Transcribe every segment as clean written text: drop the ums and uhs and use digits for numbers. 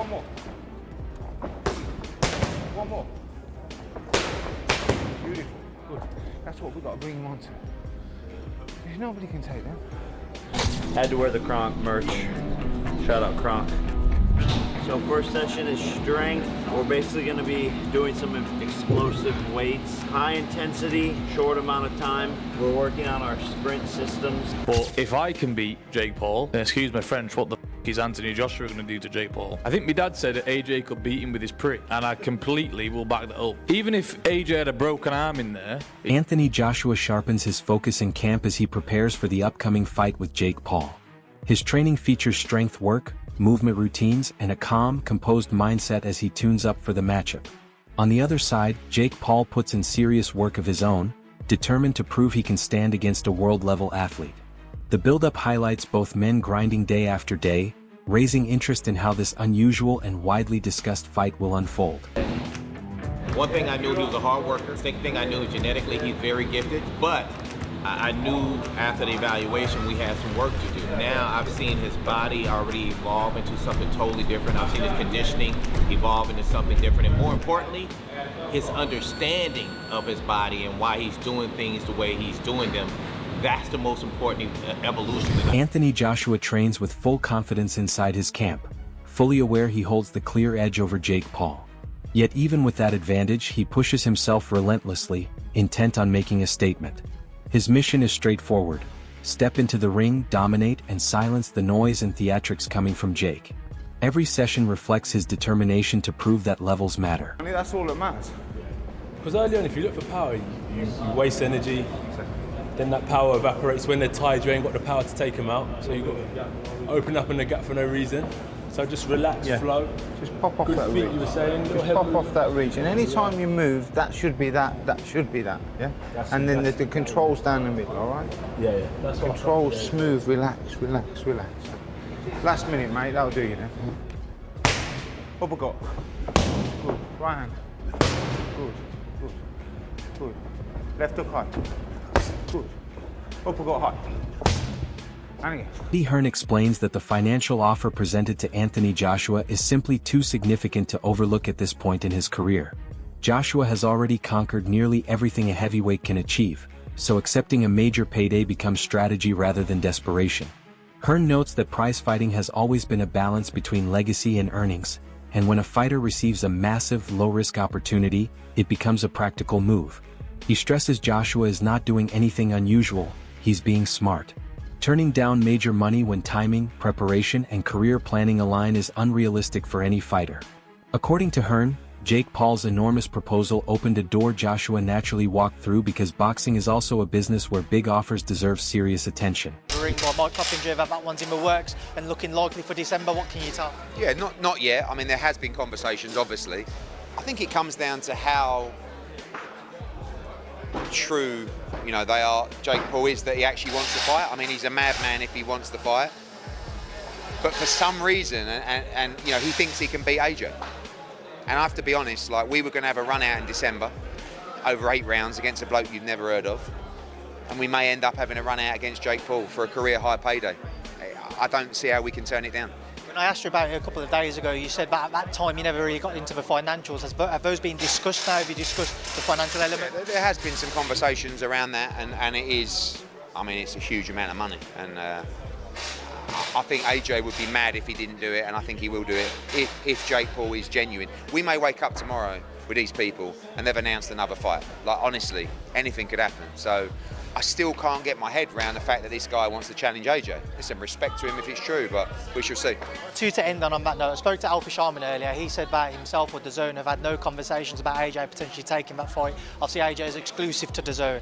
One more. One more. Beautiful. Good. That's what we've got to bring him on to. Nobody can take them. Had to wear the Kronk merch. Shout out Kronk. So first session is strength. We're basically going to be doing some explosive weights. High intensity, short amount of time. We're working on our sprint systems. But if I can beat Jake Paul, then excuse my French, what the f is Anthony Joshua going to do to Jake Paul? I think my dad said that AJ could beat him with his prick, and I completely will back that up. Even if AJ had a broken arm in there. Anthony Joshua sharpens his focus in camp as he prepares for the upcoming fight with Jake Paul. His training features strength work, movement routines, and a calm, composed mindset as he tunes up for the matchup. On the other side, Jake Paul puts in serious work of his own, determined to prove he can stand against a world-level athlete. The build-up highlights both men grinding day after day, raising interest in how this unusual and widely discussed fight will unfold. One thing I knew, he was a hard worker. Second thing I knew, genetically he's very gifted, but I knew after the evaluation we had some work to do. Now I've seen his body already evolve into something totally different. I've seen his conditioning evolve into something different, and more importantly, his understanding of his body and why he's doing things the way he's doing them. That's the most important evolution. Anthony Joshua trains with full confidence inside his camp, fully aware he holds the clear edge over Jake Paul. Yet even with that advantage, he pushes himself relentlessly, intent on making a statement. His mission is straightforward: step into the ring, dominate, and silence the noise and theatrics coming from Jake. Every session reflects his determination to prove that levels matter. I mean, that's all that matters. Because early on, if you look for power, you waste energy, then that power evaporates. When they're tired, you ain't got the power to take them out, so you've got to open up in the gap for no reason. So just relax, flow. Just pop off Good that feet, reach. you were saying. Just pop off that reach. And any time you move, that should be that, that should be that, yeah? And then the control's down the middle, all right? Yeah, yeah. That's what Control, smooth, relax, relax, relax. Last minute, mate, that'll do you then. Uppercut. Good. Right hand. Good, good, good. Left hook high. Good. Uppercut high. And again. Eddie Hearn explains that the financial offer presented to Anthony Joshua is simply too significant to overlook at this point in his career. Joshua has already conquered nearly everything a heavyweight can achieve, so accepting a major payday becomes strategy rather than desperation. Hearn notes that prize fighting has always been a balance between legacy and earnings, and when a fighter receives a massive, low-risk opportunity, it becomes a practical move. He stresses Joshua is not doing anything unusual, he's being smart. Turning down major money when timing, preparation, and career planning align is unrealistic for any fighter. According to Hearn, Jake Paul's enormous proposal opened a door Joshua naturally walked through because boxing is also a business where big offers deserve serious attention. Mike Coppinger, that one's in the works and looking likely for December. What can you tell? Yeah, not yet. I mean, there has been conversations, obviously. I think it comes down to how true, you know, they are. Jake Paul is that he actually wants to fight. I mean, he's a madman if he wants to fight. But for some reason, and you know, he thinks he can beat AJ. And I have to be honest, like, we were going to have a run out in December, over 8 rounds against a bloke you've never heard of. And we may end up having a run out against Jake Paul for a career high payday. I don't see how we can turn it down. When I asked you about it a couple of days ago, you said that at that time you never really got into the financials. Have those been discussed now? Have you discussed the financial element? There has been some conversations around that, and it is, I mean, it's a huge amount of money. And I think AJ would be mad if he didn't do it, and I think he will do it if Jake Paul is genuine. We may wake up tomorrow with these people and they've announced another fight. Like, honestly, anything could happen. So I still can't get my head around the fact that this guy wants to challenge AJ. Listen, respect to him if it's true, but we shall see. To end on that note, I spoke to Alfie Sharman earlier. He said that himself or DAZN have had no conversations about AJ potentially taking that fight. Obviously, AJ is exclusive to DAZN.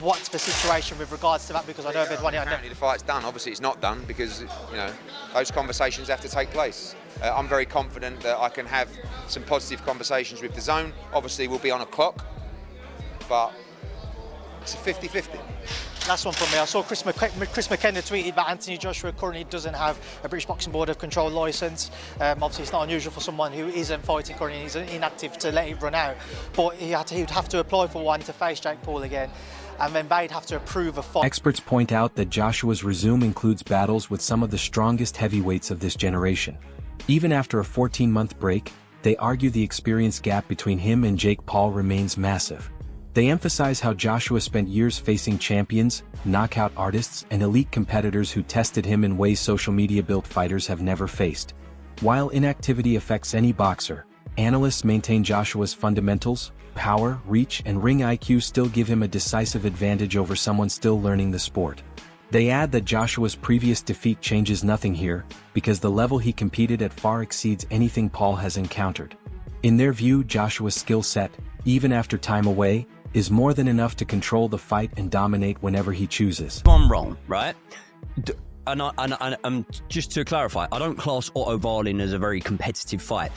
What's the situation with regards to that? Because I know they've won it. Apparently the fight's done. Obviously it's not done because, you know, those conversations have to take place. I'm very confident that I can have some positive conversations with DAZN. Obviously we'll be on a clock, but it's a 50-50. Last one from me. I saw Chris McKenna tweeted that Anthony Joshua currently doesn't have a British Boxing Board of Control licence. Obviously, it's not unusual for someone who isn't fighting currently and is inactive to let it run out. But he'd have to apply for one to face Jake Paul again, and then they'd have to approve a fight. Experts point out that Joshua's resume includes battles with some of the strongest heavyweights of this generation. Even after a 14-month break, they argue the experience gap between him and Jake Paul remains massive. They emphasize how Joshua spent years facing champions, knockout artists, and elite competitors who tested him in ways social media-built fighters have never faced. While inactivity affects any boxer, analysts maintain Joshua's fundamentals, power, reach, and ring IQ still give him a decisive advantage over someone still learning the sport. They add that Joshua's previous defeat changes nothing here, because the level he competed at far exceeds anything Paul has encountered. In their view, Joshua's skill set, even after time away, is more than enough to control the fight and dominate whenever he chooses. I'm wrong, right? And just to clarify, I don't class Otto Wallin as a very competitive fight.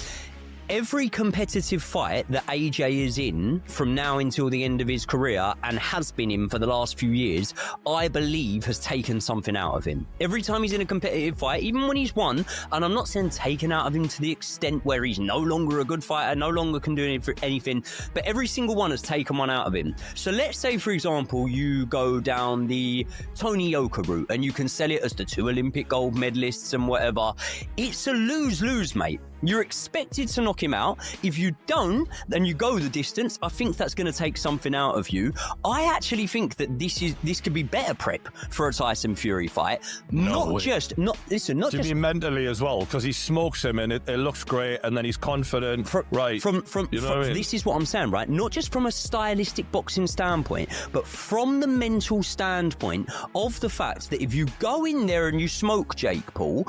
Every competitive fight that AJ is in from now until the end of his career and has been in for the last few years, I believe has taken something out of him. Every time he's in a competitive fight, even when he's won, and I'm not saying taken out of him to the extent where he's no longer a good fighter, no longer can do anything, but every single one has taken one out of him. So let's say, for example, you go down the Tony Yoka route and you can sell it as the 2 Olympic gold medalists and whatever. It's a lose-lose, mate. You're expected to knock him out. If you don't, then you go the distance. I think that's going to take something out of you. I actually think that this could be better prep for a Tyson Fury fight. Not just mentally as well, because he smokes him and it looks great, and then he's confident. This is what I'm saying, right? Not just from a stylistic boxing standpoint, but from the mental standpoint of the fact that if you go in there and you smoke Jake Paul,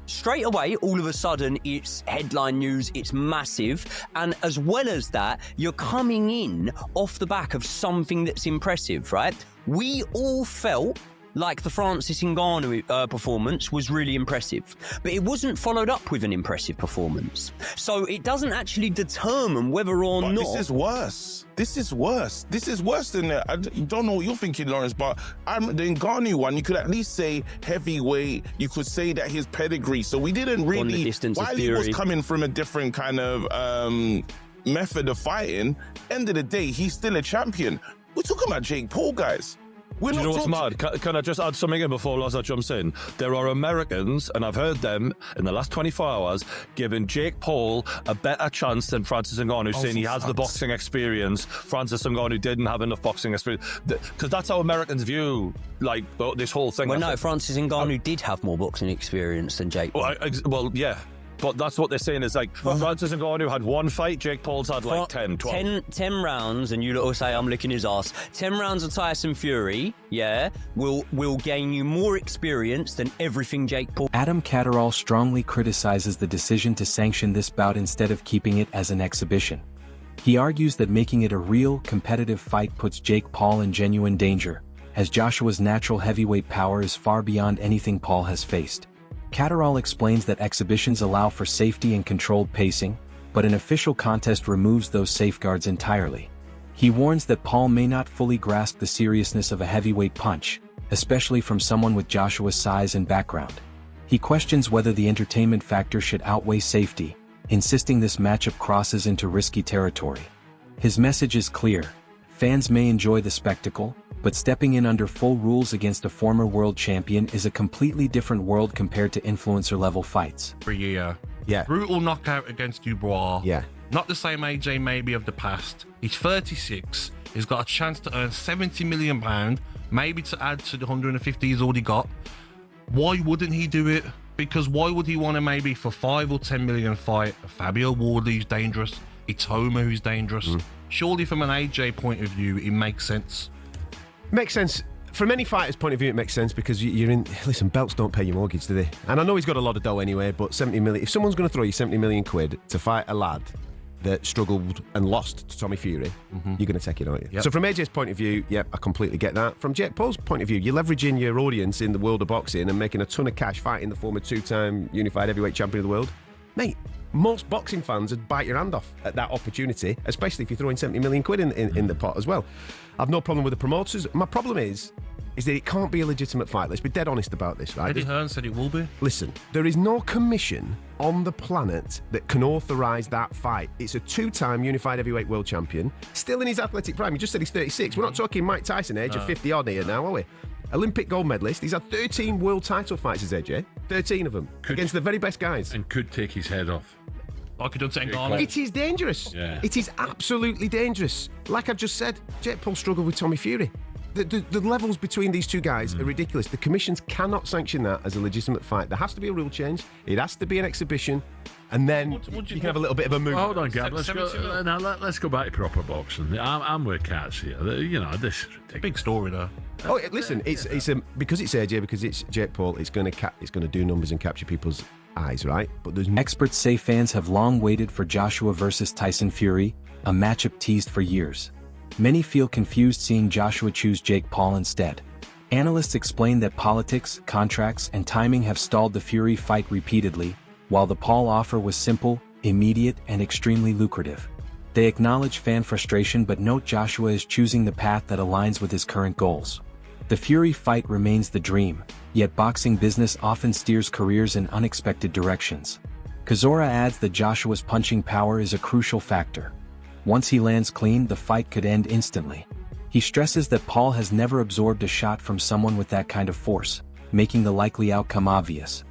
straight away, all of a sudden, it's headline news, it's massive, and as well as that, you're coming in off the back of something that's impressive, right? We all felt like the Francis Ngannou performance was really impressive, but it wasn't followed up with an impressive performance. So it doesn't actually determine whether or not... This is worse. This is worse. This is worse than that. I don't know what you're thinking, Lawrence, but the Ngannou one, you could at least say heavyweight. You could say that his pedigree. So we didn't really... While he was coming from a different kind of method of fighting, end of the day, he's still a champion. We're talking about Jake Paul, guys. Do you know what's mad? Can I just add something in before Loza jumps in? There are Americans, and I've heard them in the last 24 hours, giving Jake Paul a better chance than Francis Ngannou, saying he has the boxing experience. Francis Ngannou didn't have enough boxing experience. Because that's how Americans view this whole thing. Well, no, Francis Ngannou did have more boxing experience than Jake Paul. Well, yeah. But that's what they're saying is Francis Ngannou had 1 fight, Jake Paul's had 10, 12. 10 rounds, and you little say I'm licking his ass. 10 rounds of Tyson Fury, will gain you more experience than everything Jake Paul. Adam Catterall strongly criticizes the decision to sanction this bout instead of keeping it as an exhibition. He argues that making it a real, competitive fight puts Jake Paul in genuine danger, as Joshua's natural heavyweight power is far beyond anything Paul has faced. Catterall explains that exhibitions allow for safety and controlled pacing, but an official contest removes those safeguards entirely. He warns that Paul may not fully grasp the seriousness of a heavyweight punch, especially from someone with Joshua's size and background. He questions whether the entertainment factor should outweigh safety, insisting this matchup crosses into risky territory. His message is clear: fans may enjoy the spectacle, but stepping in under full rules against a former world champion is a completely different world compared to influencer-level fights. For a year. Yeah. Brutal knockout against Dubois. Yeah. Not the same AJ maybe of the past. He's 36. He's got a chance to earn £70 million, maybe to add to the 150 he's already got. Why wouldn't he do it? Because why would he want to maybe for 5 or 10 million fight a Fabio Wardley who's dangerous, Itoma who's dangerous? Surely from an AJ point of view, it makes sense. Makes sense. From any fighter's point of view, it makes sense because you're in... Listen, belts don't pay your mortgage, do they? And I know he's got a lot of dough anyway, but 70 million... If someone's going to throw you 70 million quid to fight a lad that struggled and lost to Tommy Fury, you're going to take it, aren't you? Yep. So from AJ's point of view, I completely get that. From Jake Paul's point of view, you're leveraging your audience in the world of boxing and making a ton of cash fighting the former 2-time unified heavyweight champion of the world. Mate, most boxing fans would bite your hand off at that opportunity, especially if you're throwing 70 million quid in the pot as well. I've no problem with the promoters. My problem is that it can't be a legitimate fight. Let's be dead honest about this, right? Eddie Hearn said it will be. Listen, there is no commission on the planet that can authorise that fight. It's a 2-time unified heavyweight world champion, still in his athletic prime. You just said he's 36. We're not talking Mike Tyson age of 50 odd here now, are we? Olympic gold medalist. He's had 13 world title fights as AJ. 13 of them against the very best guys. And could take his head off. Like he done to Ngannou. It is dangerous. Yeah. It is absolutely dangerous. Like I've just said, Jake Paul struggled with Tommy Fury. The levels between these two guys are ridiculous. The commissions cannot sanction that as a legitimate fight. There has to be a rule change. It has to be an exhibition. And then you can have a little bit of a move. Hold on, Gab. Let's go back to proper boxing. I'm with Cats here. You know, this is ridiculous. Big story, though. Oh, listen, it's because it's AJ, because it's Jake Paul. It's going to do numbers and capture people's eyes, right? But there's Experts say fans have long waited for Joshua versus Tyson Fury, a matchup teased for years. Many feel confused seeing Joshua choose Jake Paul instead. Analysts explain that politics, contracts, and timing have stalled the Fury fight repeatedly, while the Paul offer was simple, immediate, and extremely lucrative. They acknowledge fan frustration but note Joshua is choosing the path that aligns with his current goals. The Fury fight remains the dream, yet boxing business often steers careers in unexpected directions. Cazorla adds that Joshua's punching power is a crucial factor. Once he lands clean, the fight could end instantly. He stresses that Paul has never absorbed a shot from someone with that kind of force, making the likely outcome obvious.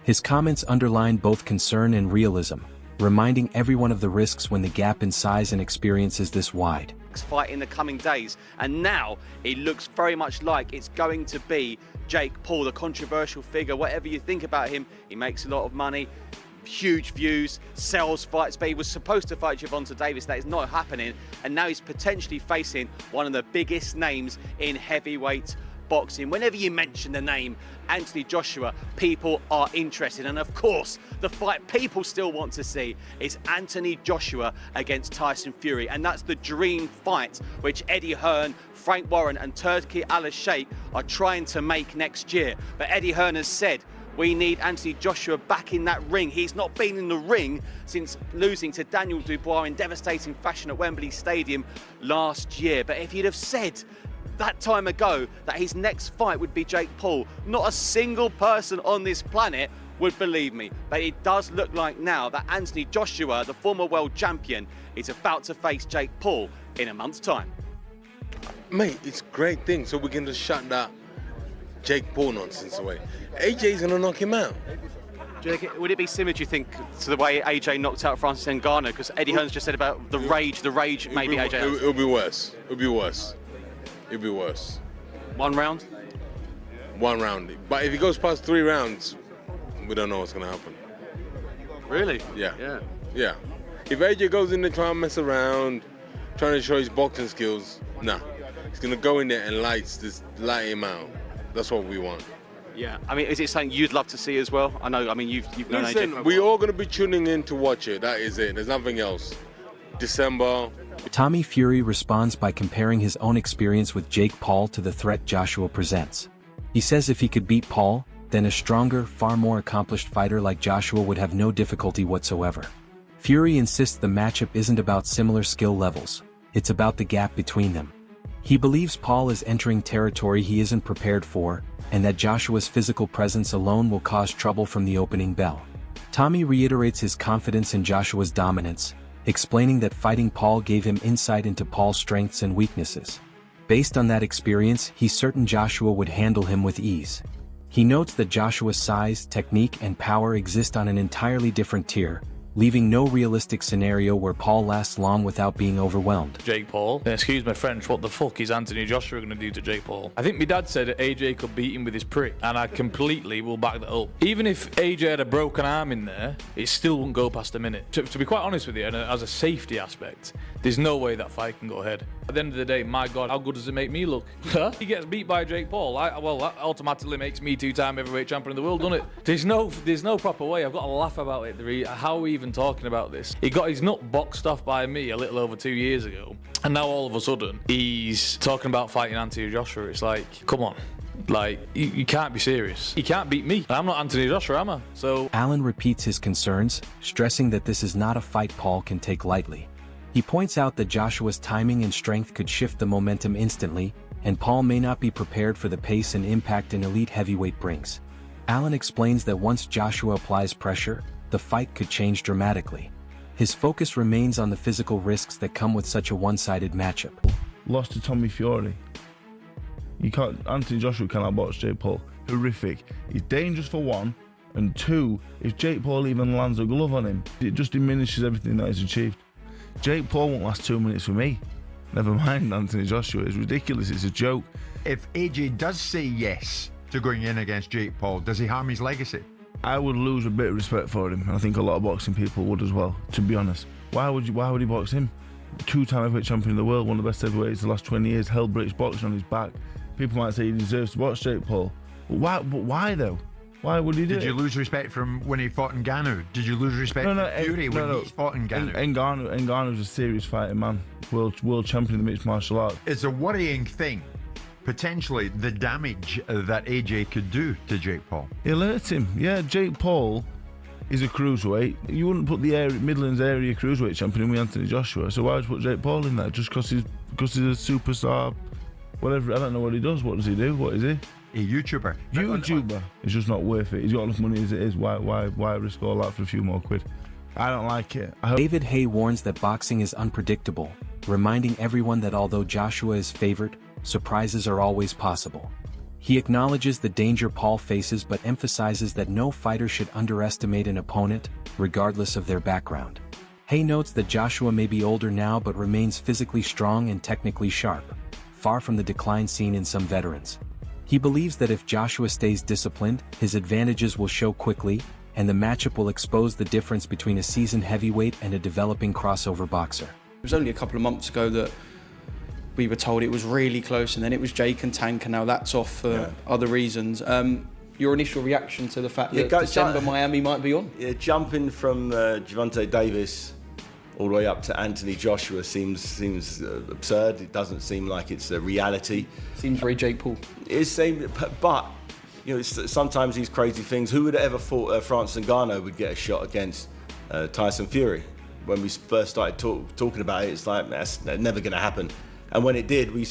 His comments underline both concern and realism, reminding everyone of the risks when the gap in size and experience is this wide. Fight in the coming days, and now it looks very much like it's going to be Jake Paul, the controversial figure. Whatever you think about him, he makes a lot of money, huge views, sells fights, but he was supposed to fight Gervonta Davis. That is not happening, and now he's potentially facing one of the biggest names in heavyweight boxing. Whenever you mention the name Anthony Joshua, people are interested, and of course the fight people still want to see is Anthony Joshua against Tyson Fury, and that's the dream fight which Eddie Hearn, Frank Warren and Turki Al-Sheikh are trying to make next year. But Eddie Hearn has said we need Anthony Joshua back in that ring. He's not been in the ring since losing to Daniel Dubois in devastating fashion at Wembley Stadium last year. But if he'd have said that time ago that his next fight would be Jake Paul, not a single person on this planet would believe me. But it does look like now that Anthony Joshua, the former world champion, is about to face Jake Paul in a month's time. Mate, it's a great thing, so we can just shut that Jake Paul nonsense away. AJ's gonna knock him out. Would it be similar, do you think, to the way AJ knocked out Francis Ngannou? Because Eddie Hearn's just said about the rage maybe AJ has. It'll be worse. It'll be worse. It'll be worse. 1 round? 1 round. But if he goes past 3 rounds, we don't know what's going to happen. Really? Yeah. Yeah. Yeah. If AJ goes in there trying to mess around, trying to show his boxing skills, nah. He's going to go in there and light him out. That's what we want. Yeah. I mean, is it something you'd love to see as well? I know, I mean, you've known AJ. Listen, we're all going to be tuning in to watch it. That is it. There's nothing else. December. Tommy Fury responds by comparing his own experience with Jake Paul to the threat Joshua presents. He says if he could beat Paul, then a stronger, far more accomplished fighter like Joshua would have no difficulty whatsoever. Fury insists the matchup isn't about similar skill levels, it's about the gap between them. He believes Paul is entering territory he isn't prepared for, and that Joshua's physical presence alone will cause trouble from the opening bell. Tommy reiterates his confidence in Joshua's dominance, explaining that fighting Paul gave him insight into Paul's strengths and weaknesses. Based on that experience, he's certain Joshua would handle him with ease. He notes that Joshua's size, technique, and power exist on an entirely different tier, leaving no realistic scenario where Paul lasts long without being overwhelmed. Jake Paul. Excuse my French, what the fuck is Anthony Joshua going to do to Jake Paul? I think my dad said that AJ could beat him with his prick, and I completely will back that up. Even if AJ had a broken arm in there, it still wouldn't go past a minute. To be quite honest with you, and as a safety aspect, there's no way that fight can go ahead. At the end of the day, my God, how good does it make me look? He gets beat by Jake Paul. Well, that automatically makes me 2-time heavyweight champion of the world, doesn't it? There's no proper way. I've got to laugh about it. How are we even talking about this? He got his nut boxed off by me a little over 2 years ago, and now all of a sudden he's talking about fighting Anthony Joshua. It's like, come on. Like, you can't be serious. He can't beat me. I'm not Anthony Joshua, am I? So Allen repeats his concerns, stressing that this is not a fight Paul can take lightly. He points out that Joshua's timing and strength could shift the momentum instantly, and Paul may not be prepared for the pace and impact an elite heavyweight brings. Allen explains that once Joshua applies pressure, the fight could change dramatically. His focus remains on the physical risks that come with such a one-sided matchup. Lost to Tommy Fury. Anthony Joshua cannot box Jake Paul. Horrific. He's dangerous for one, And 2, if Jake Paul even lands a glove on him, it just diminishes everything that he's achieved. Jake Paul won't last 2 minutes for me. Never mind Anthony Joshua. It's ridiculous. It's a joke. If AJ does say yes to going in against Jake Paul, does he harm his legacy? I would lose a bit of respect for him. I think a lot of boxing people would as well, to be honest. Why would he box him? 2-time heavyweight champion of the world, one of the best heavyweights the last 20 years, held British boxing on his back. People might say he deserves to box Jake Paul. But why though? Why would he do it? Did you lose respect from when he fought Ngannou? Did you lose respect from Fury when he fought Ngannou? Ngannou was a serious fighting man. World champion of the mixed martial arts. It's a worrying thing, potentially, the damage that AJ could do to Jake Paul. He'll hurt him. Yeah, Jake Paul is a cruiserweight. You wouldn't put the Midlands area cruiserweight champion in with Anthony Joshua, so why would you put Jake Paul in there? Just because he's a superstar, whatever. I don't know what he does. What does he do? What is he? A YouTuber. It's just not worth it. He's got enough money as it is. Why risk all that for a few more quid? I don't like it. David Haye warns that boxing is unpredictable, reminding everyone that although Joshua is favored, surprises are always possible. He acknowledges the danger Paul faces but emphasizes that no fighter should underestimate an opponent, regardless of their background. Haye notes that Joshua may be older now but remains physically strong and technically sharp, far from the decline seen in some veterans. He believes that if Joshua stays disciplined, his advantages will show quickly, and the matchup will expose the difference between a seasoned heavyweight and a developing crossover boxer. It was only a couple of months ago that we were told it was really close, and then it was Jake and Tank, and now that's off for other reasons. Your initial reaction to the fact that December Miami might be on? Yeah, jumping from Gervonta Davis all the way up to Anthony Joshua seems absurd. It doesn't seem like it's a reality. Seems very Jake Paul. It seems, but you know, sometimes these crazy things. Who would have ever thought Francis Ngannou would get a shot against Tyson Fury? When we first started talking about it, it's like that's never going to happen. And when it did, we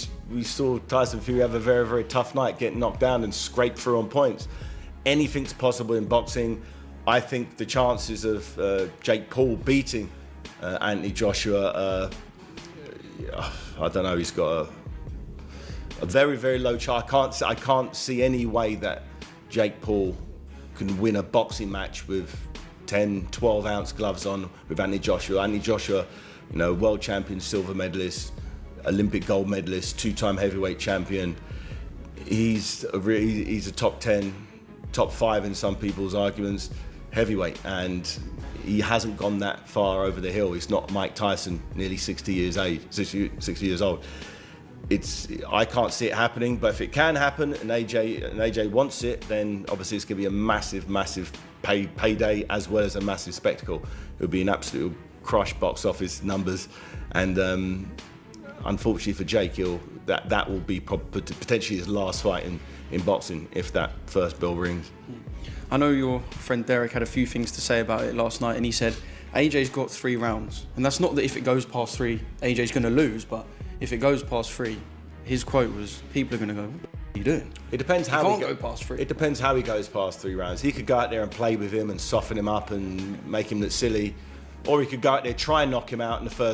saw Tyson Fury have a very, very tough night, get knocked down and scrape through on points. Anything's possible in boxing. I think the chances of Jake Paul beating Anthony Joshua, I don't know, he's got a very, very low chance. I can't see any way that Jake Paul can win a boxing match with 10, 12-ounce gloves on with Anthony Joshua. Anthony Joshua, you know, world champion, silver medalist, Olympic gold medalist, 2-time heavyweight champion. He's a top 10, top 5 in some people's arguments, heavyweight, and he hasn't gone that far over the hill. He's not Mike Tyson, nearly 60 years old. I can't see it happening, but if it can happen and AJ wants it, then obviously it's going to be a massive, massive payday as well as a massive spectacle. It would be an absolute crush box office numbers, and unfortunately for Jake, that will be potentially his last fight in boxing if that first bell rings. I know your friend Derek had a few things to say about it last night, and he said AJ's got 3 rounds, and that's not that if it goes past 3, AJ's going to lose, but if it goes past 3, his quote was, people are going to go, what are you doing? It depends how he can't go past 3. It depends how he goes past 3 rounds. He could go out there and play with him and soften him up and make him look silly, or he could go out there, try and knock him out in the first